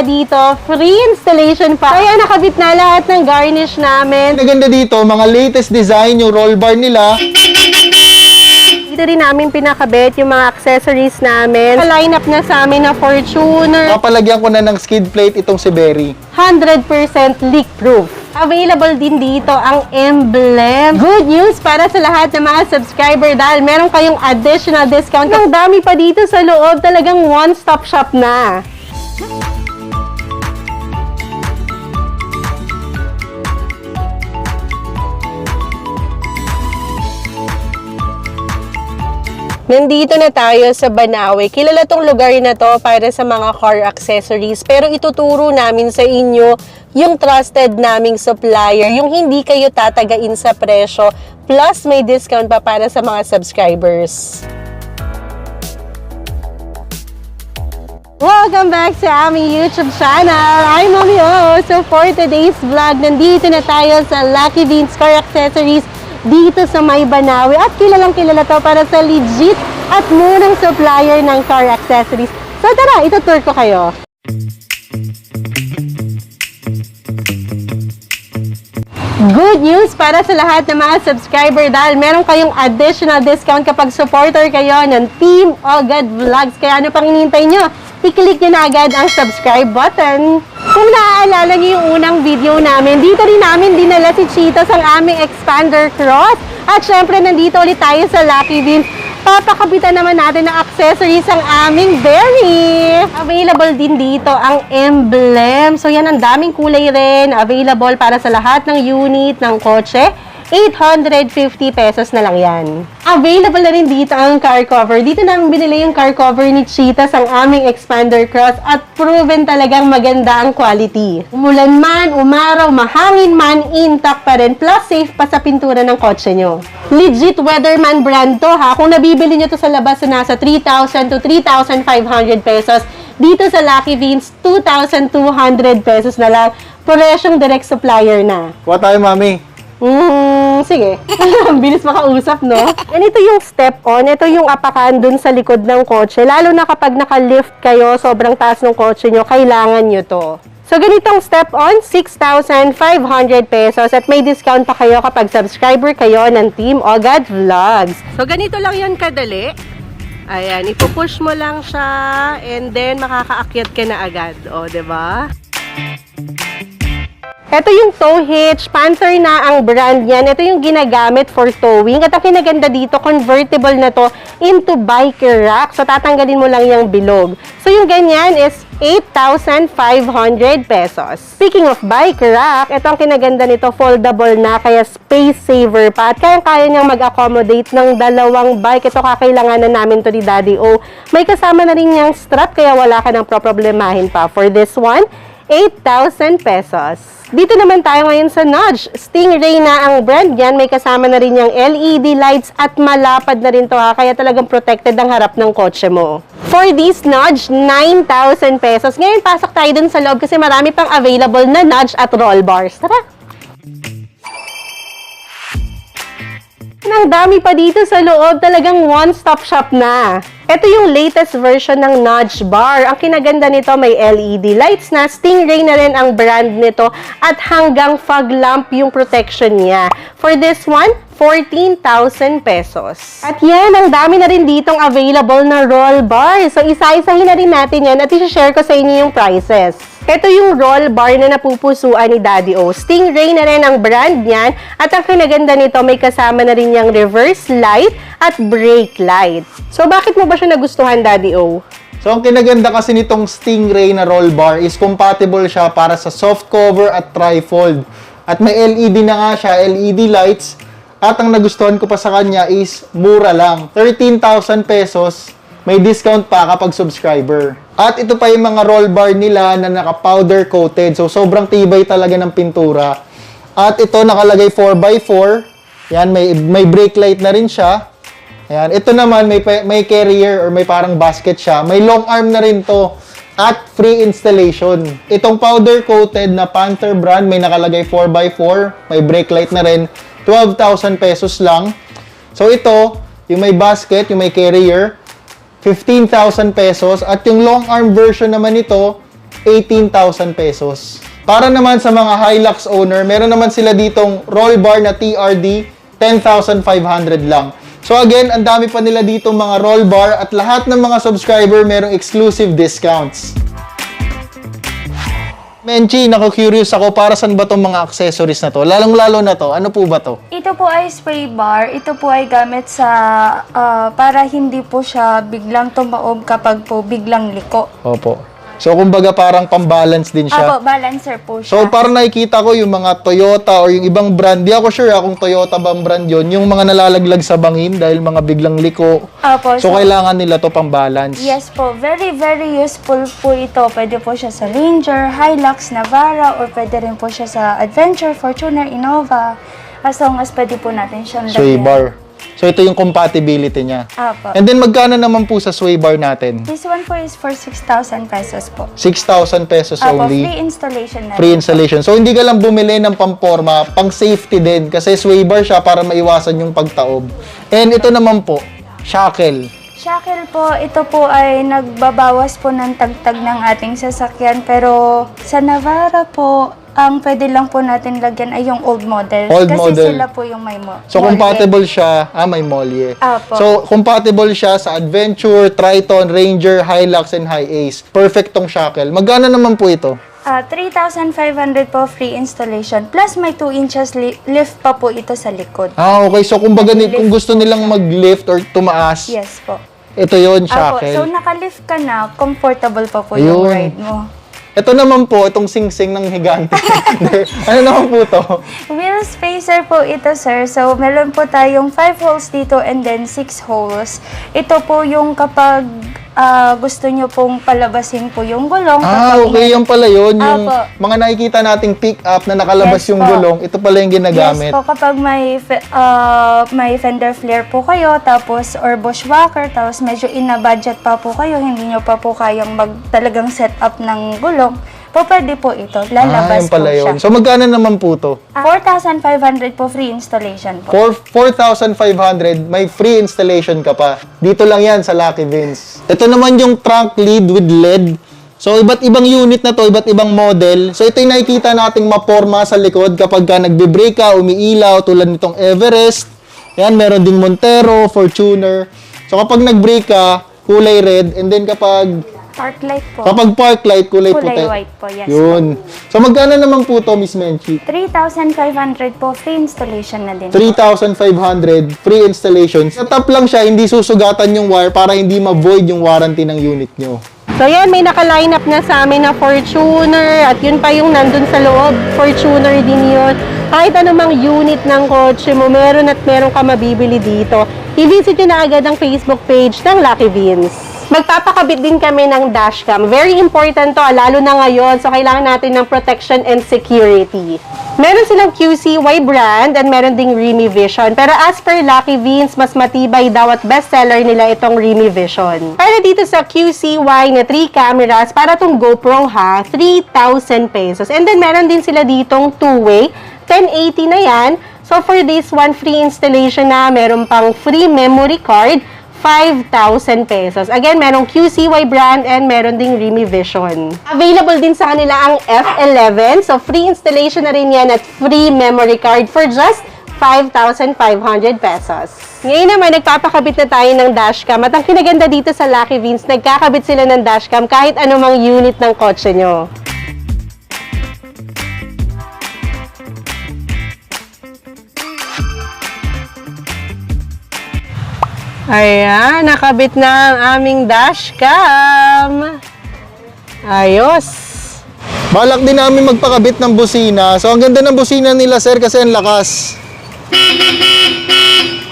pa dito, free installation pa. Kaya nakabit na lahat ng garnish namin. Maganda dito, mga latest design, yung roll bar nila. Dito rin namin pinakabit yung mga accessories namin. Line up na sa amin na Fortuner. Papalagyan ko na ng skid plate itong si Berry. 100% leak-proof. Available din dito ang emblem. Good news para sa lahat ng mga subscriber dahil meron kayong additional discount. Ang dami pa dito sa loob, talagang one-stop shop na. Nandito na tayo sa Banawe. Kilala tong lugar na to para sa mga car accessories. Pero ituturo namin sa inyo yung trusted naming supplier. Yung hindi kayo tatagain sa presyo. Plus may discount pa para sa mga subscribers. Welcome back sa aming YouTube channel. I'm Mami O. So for today's vlog, nandito na tayo sa Lucky Beans Car Accessories dito sa May Banawe. At kilalang kilala to para sa legit at murang supplier ng car accessories. So tara, itutur ko kayo. Good news para sa lahat ng mga subscriber dahil meron kayong additional discount kapag supporter kayo ng Team Ogad Vlogs. Kaya ano pang hinihintay nyo? I-click nyo na agad ang subscribe button. Kung naaalala nyo yung unang video namin, dito rin namin dinala si Cheetos ang aming expander cross. At syempre, nandito ulit tayo sa Lucky Beans. Papakabitan naman natin ng accessories ang aming Berry. Available din dito ang emblem. So yan, ang daming kulay rin. Available para sa lahat ng unit ng kotse. 850 pesos na lang yan. Available na rin dito ang car cover. Dito namin binili yung car cover ni Cheetos, ang aming expander cross, at proven talagang maganda ang quality. Umulan man, umaraw, mahangin man, intact pa rin. Plus safe pa sa pintura ng kotse nyo. Legit Weatherman brand to ha. Kung nabibili nyo to sa labas na nasa 3,000 to 3,500 pesos, dito sa Lucky Beans, 2,200 pesos na lang. Presyong direct supplier na. Kuha tayo, Mami. Sige. Bilis makausap, no? And ito yung step-on. Ito yung apakan dun sa likod ng kotse. Lalo na kapag naka-lift kayo, sobrang taas ng kotse nyo, kailangan nyo to. So, ganitong step-on, 6,500 pesos. At may discount pa kayo kapag subscriber kayo ng Team Ogad Vlogs. So, ganito lang yan kadali. Ayan, ipupush mo lang siya and then makakaakyat ka na agad. O, diba? Ito yung tow hitch. Panther na ang brand yan. Ito yung ginagamit for towing. At ang kinaganda dito, convertible na to into bike rack. So, tatanggalin mo lang yung bilog. So, yung ganyan is 8,500 pesos. Speaking of bike rack, ito ang kinaganda nito, foldable na, kaya space saver pa. At kaya niyang mag-accommodate ng dalawang bike. Ito kakailanganan namin to ni Daddy O. May kasama na rin niyang strap, kaya wala ka nang problemahin pa. For this one, 8,000 pesos. Dito naman tayo ngayon sa Nudge. Stingray na ang brand yan. May kasama na rin yung LED lights at malapad na rin to ha. Kaya talagang protected ang harap ng kotse mo. For this Nudge, 9,000 pesos. Ngayon, pasok tayo dun sa loob kasi marami pang available na Nudge at roll bars. Tara! Ang dami pa dito sa loob, talagang one-stop shop na. Ito yung latest version ng Nudge bar. Ang kinaganda nito, may LED lights na, Stingray na rin ang brand nito, at hanggang fog lamp yung protection niya. For this one, 14,000 pesos. At yan, ang dami na rin ditong available na roll bar. So, isa-isahin na rin natin yan at i-share ko sa inyo yung prices. Ito yung roll bar na napupusuan ni Daddy O. Stingray na rin ang brand niyan. At ang kinaganda nito, may kasama na rin yung reverse light at brake light. So, bakit mo ba siya nagustuhan, Daddy O? So, ang kinaganda kasi nitong Stingray na roll bar is compatible siya para sa soft cover at tri-fold. At may LED na nga siya, LED lights. At ang nagustuhan ko pa sa kanya is mura lang. 13,000 pesos. May discount pa kapag subscriber. At ito pa yung mga roll bar nila na naka-powder coated. So, sobrang tibay talaga ng pintura. At ito nakalagay 4x4. Yan, may brake light na rin siya. Ayan. Ito naman, may carrier or may parang basket siya. May long arm na rin to. At free installation. Itong powder coated na Panther brand, may nakalagay 4x4. May brake light na rin. 12,000 pesos lang. So, ito, yung may basket, yung may carrier, 15,000 pesos. At yung long arm version naman nito, 18,000 pesos. Para naman sa mga Hilux owner, meron naman sila ditong roll bar na TRD, 10,500 lang. So again, ang dami pa nila dito mga roll bar at lahat ng mga subscriber merong exclusive discounts. Menchi, naku-curious ako para saan ba tong mga accessories na to? Lalong-lalo na to, ano po ba to? Ito po ay spray bar. Ito po ay gamit sa para hindi po siya biglang tumaob kapag po biglang liko. Opo. So kumbaga parang pambalance din siya. Apo, balancer po So siya. parang nakikita ko yung mga Toyota or yung ibang brand, di ako sure kung Toyota ba ang brand yun, yung mga nalalaglag sa bangin dahil mga biglang liko. Apo, So kailangan nila to pambalance. yes po, very very useful po ito. Pwede po siya sa Ranger, Hilux, Navara, or pwede rin po siya sa Adventure, Fortuner, Innova. As long as pwede po natin siyang Sway lagyan. bar. So ito yung compatibility niya. Apo. And then magkano naman po sa sway bar natin? This one po is for 6,000 pesos po. 6,000 pesos Apo, only. free installation na Free rin po. installation. So, hindi ka lang bumili ng pamporma, pang safety din. Kasi sway bar siya para maiwasan yung pagtaob. And ito naman po, shackle. Shackle po, ito po ay nagbabawas po ng tagtag ng ating sasakyan. Pero sa Navara po, ang pwede lang po natin lagyan ay yung old model. Old kasi model. sila po yung may So, compatible siya. May Molye. Apo. So, compatible siya sa Adventure, Triton, Ranger, Hilux, and Hi-Ace. Perfect tong shackle. Magkano naman po ito? 3,500 po free installation. Plus may 2 inches lift pa po ito sa likod. Okay. So, kumbaga, Nag-lift kung gusto po nilang siya. mag-lift or tumaas, Yes po. ito yon Apo, shackle. so nakalift ka na, comfortable pa po Ayun. yung ride mo. Ito naman po, itong sing-sing ng higante. Ano naman po to? Wheel spacer po ito, sir. So, meron po tayong 5 holes dito and then 6 holes. Ito po yung kapag gusto nyo pong palabasin po yung gulong. Okay, yan pala yun. Yung Apo. mga nakikita nating pick-up na nakalabas Yes yung po. gulong, ito pala yung ginagamit. Yes po, kapag may fender flare po kayo, tapos or bushwhacker, tapos medyo in-budget pa po kayo, hindi nyo pa po kayang talagang set up ng gulong, po pwede po ito. Lalabas Yan pala po siya. yun. So, magkano naman po to? 4,500 po free installation po. For 4,500, may free installation ka pa. Dito lang yan sa Lucky Vince. Ito naman yung trunk lid with LED. So, iba't ibang unit na to, iba't ibang model. So, ito yung nakikita nating maporma sa likod kapag ka nagbe-brake ka, umiilaw, tulad nitong Everest. Yan, meron ding Montero, Fortuner. So, kapag nag-brake ka, kulay red. And then kapag Park light po. park light, kulay Kulay puti. white po, yes. Yun. So, magkano naman po to, Miss Menchi? 3,500 po, free installation na din. 3,500 free installation. Setup lang siya, hindi susugatan yung wire para hindi ma-void yung warranty ng unit nyo. So yan, may naka-line up na sa amin na Fortuner at yun pa yung nandun sa loob. Fortuner din yun. Kahit anumang unit ng kotse mo, meron ka mabibili dito. I-visit nyo na agad ang Facebook page ng Lucky Vince. Magpapakabit din kami ng dashcam. Very important to, lalo na ngayon. So, kailangan natin ng protection and security. Meron silang QCY brand and meron ding Remy Vision. Pero as per Lucky Vince, mas matibay daw at bestseller nila itong Remy Vision. Para dito sa QCY na 3 cameras, para tong GoPro ha, 3,000 pesos. And then meron din sila ditong two-way, 1080 na yan. So for this one, free installation na, meron pang free memory card, 5,000 pesos. Again, merong QCY brand and meron ding Remy Vision. Available din sa kanila ang F11. So, free installation na rin yan at free memory card for just 5,500 pesos. Ngayon naman, nagpapakabit na tayo ng dashcam. At ang kinaganda dito sa Lucky Vince, nagkakabit sila ng dashcam kahit anumang unit ng kotse nyo. Ayan, nakabit na ang aming dashcam. Ayos. Balak din namin magpakabit ng busina. So, ang ganda ng busina nila, sir, kasi ang lakas.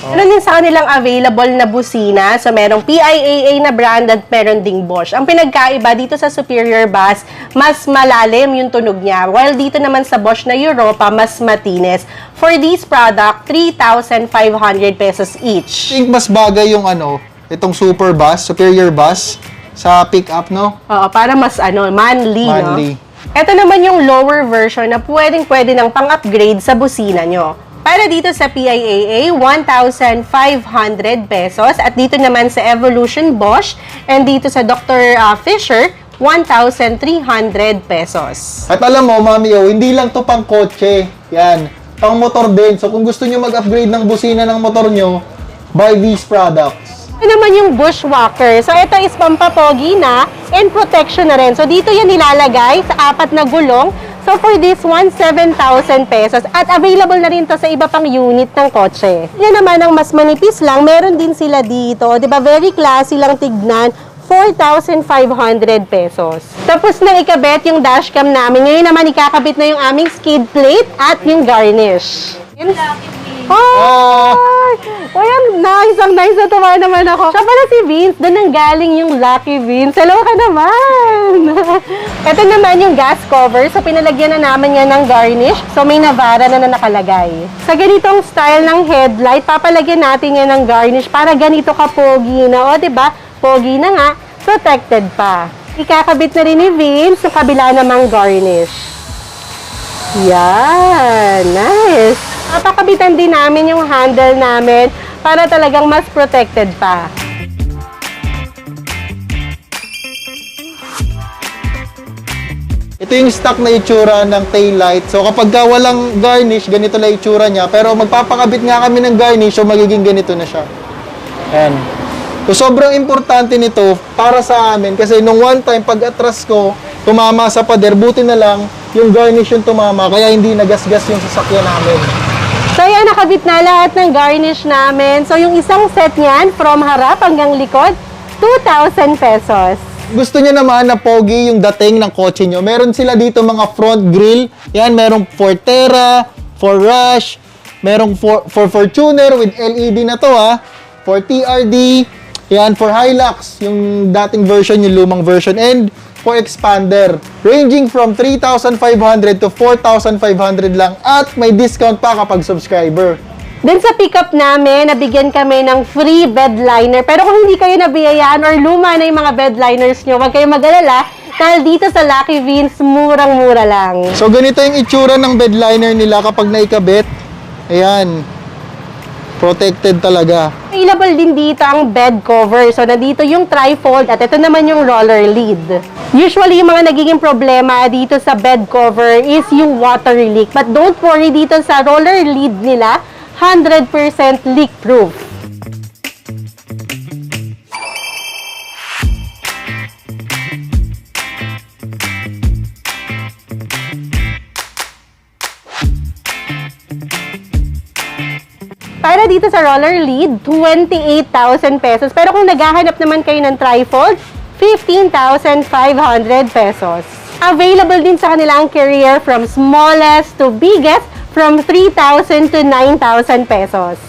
Meron din sa kanilang available na busina. So, merong PIAA na brand at meron ding Bosch. Ang pinagkaiba dito sa Superior Bass, mas malalim yung tunog niya. While dito naman sa Bosch na Europa, mas matinis. For this product, 3,500 pesos each. I think mas bagay yung itong Super Bass, Superior Bass, sa pick-up, no? Oo, para mas manly, Manly. no? Ito naman yung lower version na pwede nang pang-upgrade sa busina nyo. Para dito sa PIAA, 1,500 pesos. At dito naman sa Evolution Bosch and dito sa Dr. Fisher, 1,300 pesos. At alam mo, Mami O, hindi lang to pang kotse. Yan. Pang motor din. So, kung gusto nyo mag-upgrade ng busina ng motor nyo, buy these products. Ito naman yung bushwhacker. So, ito is pampapogi na and protection na rin. So, dito yan nilalagay sa 4 na gulong. So, for this one, 7,000 pesos. At available na rin to sa iba pang unit ng kotse. Yan naman ang mas manipis lang. Meron din sila dito. Diba? Very classy lang tignan. 4,500 pesos. Tapos nang ikabit yung dashcam namin. Ngayon naman ikakabit na yung aming skid plate at yung garnish. Yun. Oh! Uy, ang nice na tuwa naman ako. Siya pala si Vince, doon nang galing yung Lucky Vince. Hello ka naman! Ito naman yung gas cover. So, pinalagyan na naman yan ng garnish. So, may Navara na nakalagay. Sa ganitong style ng headlight, papalagyan natin yan ng garnish para ganito ka-pogi na. O, diba? Pogi na nga, protected pa. Ikakabit na rin ni Vince sa kabila namang garnish. Yan! Nice! Papakabitan din namin yung handle namin para talagang mas protected pa. Ito yung stock na itsura ng taillight. So, kapag walang garnish, ganito na itsura niya. Pero magpapakabit nga kami ng garnish, so magiging ganito na siya. Ayan. So, sobrang importante nito para sa amin kasi nung one time, pag atras ko, tumama sa pader, buti na lang yung garnish yung tumama, kaya hindi nagasgas yung sasakyan namin. So, yan, nakabit na lahat ng garnish namin. So, yung isang set niyan, from harap hanggang likod, 2,000 pesos. Gusto niyo naman na pogi yung dating ng kotse nyo, meron sila dito mga front grille. Yan, merong Forterra, for Rush, merong for Fortuner with LED na to ha, for TRD, yan, for Hilux, yung dating version, yung lumang version, and for Expander. Ranging from 3,500 to 4,500 lang at may discount pa kapag subscriber. Then sa pickup namin, nabigyan kami ng free bed liner. Pero kung hindi kayo nabiyayaan or luma na yung mga bed liners nyo, huwag kayong mag-alala dahil dito sa Lucky Vince, murang-mura lang. So ganito yung itsura ng bed liner nila kapag naikabit. Ayan. Protected talaga. Available din dito ang bed cover. So, nandito yung trifold at ito naman yung roller lid. Usually, yung mga nagiging problema dito sa bed cover is yung water leak. But don't worry, dito sa roller lid nila, 100% leak proof. Para dito sa roller lid, 28,000 pesos. Pero kung naghahanap naman kayo ng trifold, 15,500 pesos. Available din sa kanila ang carrier from smallest to biggest, from 3,000 to 9,000 pesos.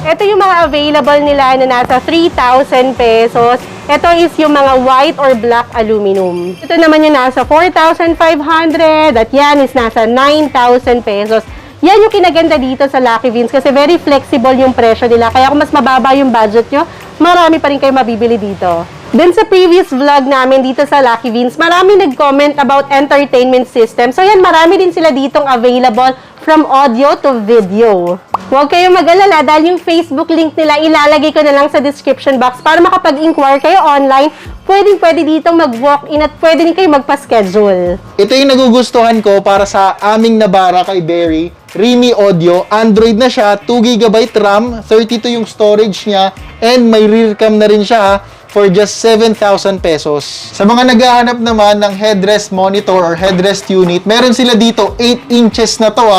Ito yung mga available nila na nasa 3,000 pesos. Ito is yung mga white or black aluminum. Ito naman yung nasa 4,500 at yan is nasa 9,000 pesos. Yan yung kinaganda dito sa Lucky Vince kasi very flexible yung presyo nila. Kaya kung mas mababa yung budget nyo, marami pa rin kayo mabibili dito. Then sa previous vlog namin dito sa Lucky Vince, marami nag-comment about entertainment system. So yan, marami din sila ditong available from audio to video. Huwag kayong mag-alala dahil yung Facebook link nila ilalagay ko na lang sa description box para makapag-inquire kayo online. Pwedeng-pwede ditong mag-walk-in at pwede din kayo magpa-schedule. Ito yung nagugustuhan ko para sa aming Navara kay Berry. Rimi Audio. Android na siya. 2GB RAM. 32 yung storage niya. And may rear cam na rin siya for just 7,000 pesos. Sa mga naghahanap naman ng headrest monitor or headrest unit, meron sila dito 8 inches na to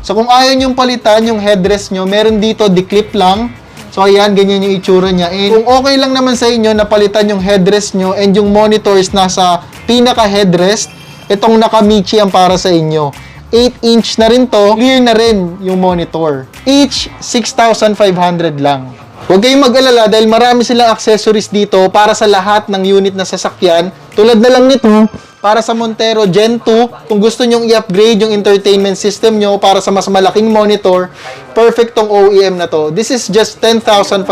So kung ayaw nyong palitan yung headrest nyo, meron dito declip lang. So ayan, ganyan yung itsura niya. And kung okay lang naman sa inyo na palitan yung headrest nyo and yung monitors nasa pinaka headrest, itong Nakamichi ang para sa inyo. 8-inch na rin to, clear na rin yung monitor. Each 6,500 lang. Huwag kayong mag-alala dahil marami silang accessories dito para sa lahat ng unit na sasakyan. Tulad na lang nito, para sa Montero Gen 2, kung gusto nyong i-upgrade yung entertainment system nyo para sa mas malaking monitor, perfect tong OEM na to. This is just 10,500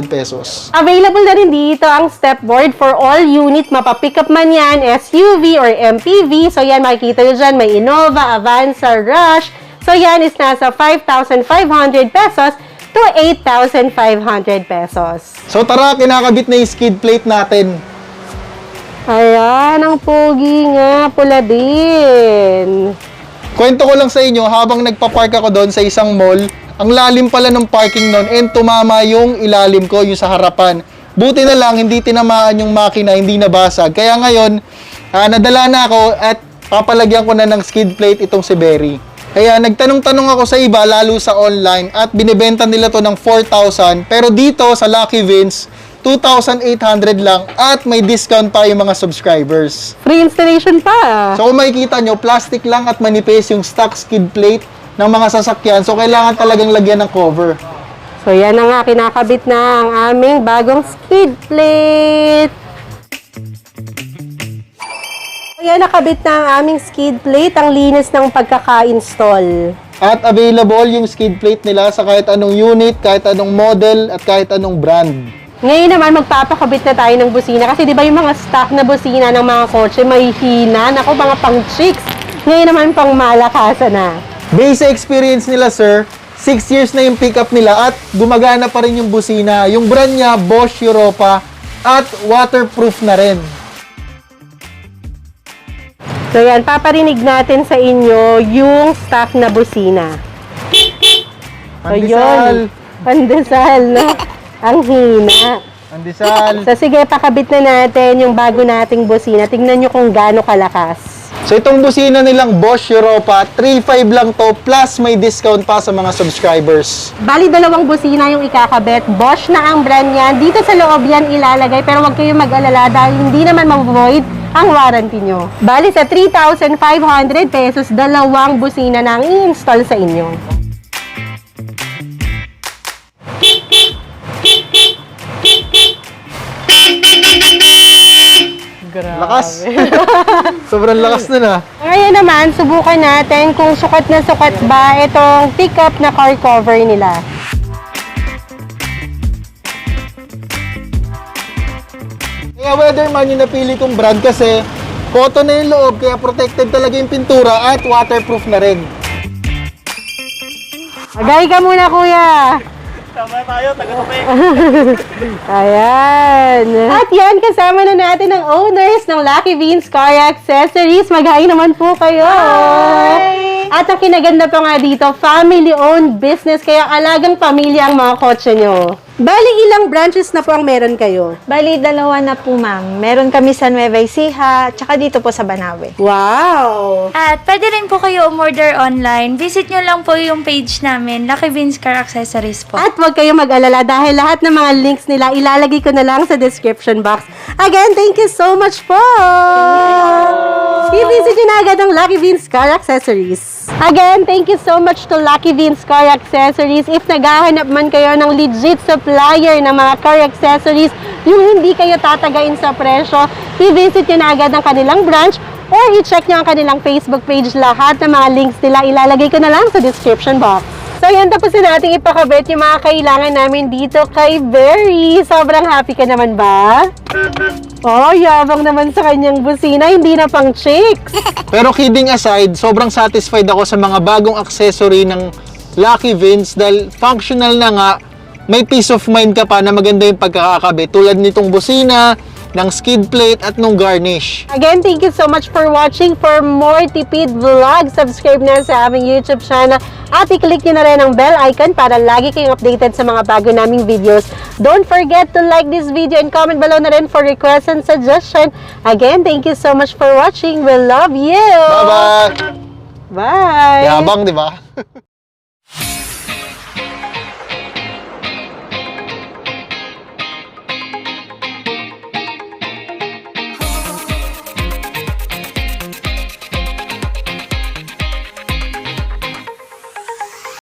pesos. Available na rin dito ang stepboard for all unit. Mapapick up man yan, SUV or MPV. So yan, makikita nyo dyan, may Innova, Avanza, Rush. So yan is nasa 5,500 pesos to 8,500 pesos. So tara, kinakabit na yung skid plate natin. Ayan, ang pogi nga. Pula din. Kwento ko lang sa inyo, habang nagpa-park ako doon sa isang mall, ang lalim pala ng parking noon and tumama yung ilalim ko, yung sa harapan. Buti na lang, hindi tinamaan yung makina, hindi nabasag. Kaya ngayon, nadala na ako at papalagyan ko na ng skid plate itong si Berry. Kaya nagtanong-tanong ako sa iba, lalo sa online, at binibenta nila to ng 4,000. Pero dito sa Lucky Vince, 2,800 lang at may discount pa yung mga subscribers. Free installation pa. So kung makikita nyo, plastic lang at manipis yung stock skid plate ng mga sasakyan. So kailangan talagang lagyan ng cover. So yan na nga, kinakabit na ang aming bagong skid plate. So yan, nakabit na ang aming skid plate. Ang linis ng pagkaka-install. At available yung skid plate nila sa kahit anong unit, kahit anong model, at kahit anong brand. Ngayon naman, magpapakabit na tayo ng busina. Kasi di ba yung mga stock na busina ng mga kotse, may hina. Naku, mga pang chicks. Ngayon naman, pang malakasan na. Base sa experience nila, sir, 6 years na yung pickup nila at gumagana pa rin yung busina. Yung brand niya, Bosch Europa, at waterproof na rin. So yan, paparinig natin sa inyo yung stock na busina. So yun, pandesal, no? Ang hina. Pandesal. So sige, pakabit na natin yung bago nating busina. Tingnan nyo kung gaano kalakas. So itong busina nilang Bosch Europa, 3,500 lang to, plus may discount pa sa mga subscribers. Bali, dalawang busina yung ikakabit. Bosch na ang brand yan. Dito sa loob yan ilalagay, pero huwag kayong mag-alala dahil hindi naman ma-void ang warranty nyo. Bali, sa 3,500 pesos, dalawang busina na ang i-install sa inyo. Lakas. Sobrang lakas na na. Ngayon naman, subukan natin kung sukat na sukat ba itong pickup na car cover nila. Kaya Weatherman yung napili kong brand kasi cotton na yung loob, kaya protected talaga yung pintura at waterproof na rin. Agay ka muna, kuya! Tama tayo, taga-kape. Ayan. At yan, kasama na natin ang owners ng Lucky Vince Car Accessories. Mag-hi naman po kayo. Hi! At ang kinaganda pa nga dito, family-owned business, kaya alagang pamilya ang mga kotse nyo. Bali, ilang branches na po ang meron kayo? Bali, 2 na po, ma'am. Meron kami sa Nueva Ecija, tsaka dito po sa Banawe. Wow! At pwede rin po kayo umorder online. Visit nyo lang po yung page namin, Lucky Vince Car Accessories po. At huwag kayong mag-alala dahil lahat ng mga links nila ilalagay ko na lang sa description box. Again, thank you so much po! I-visit nyo na agad ang Lucky Vince Car Accessories. Again, thank you so much to Lucky Vince Car Accessories. If naghahanap man kayo ng legit supplier ng mga car accessories, yung hindi kayo tatagain sa presyo, i-visit nyo na agad ang kanilang branch or i-check nyo ang kanilang Facebook page. Lahat ng mga links nila ilalagay ko na lang sa description box. So yan, tapos na natin ipakabit yung mga kailangan namin dito kay Berry. Sobrang happy ka naman ba? Oh, yabang naman sa kanyang busina, hindi na pang chicks. Pero kidding aside, sobrang satisfied ako sa mga bagong accessory ng Lucky Vince dahil functional na nga, may peace of mind ka pa na maganda yung pagkakakabit tulad nitong busina, ng skid plate at nung garnish. Again, thank you so much for watching. For more tipid vlogs, subscribe na sa aming YouTube channel at i-click nyo na rin ang bell icon para lagi kayong updated sa mga bago naming videos. Don't forget to like this video and comment below na rin for requests and suggestion. Again, thank you so much for watching. We love you! Bye-bye! Bye! Yabang, di ba?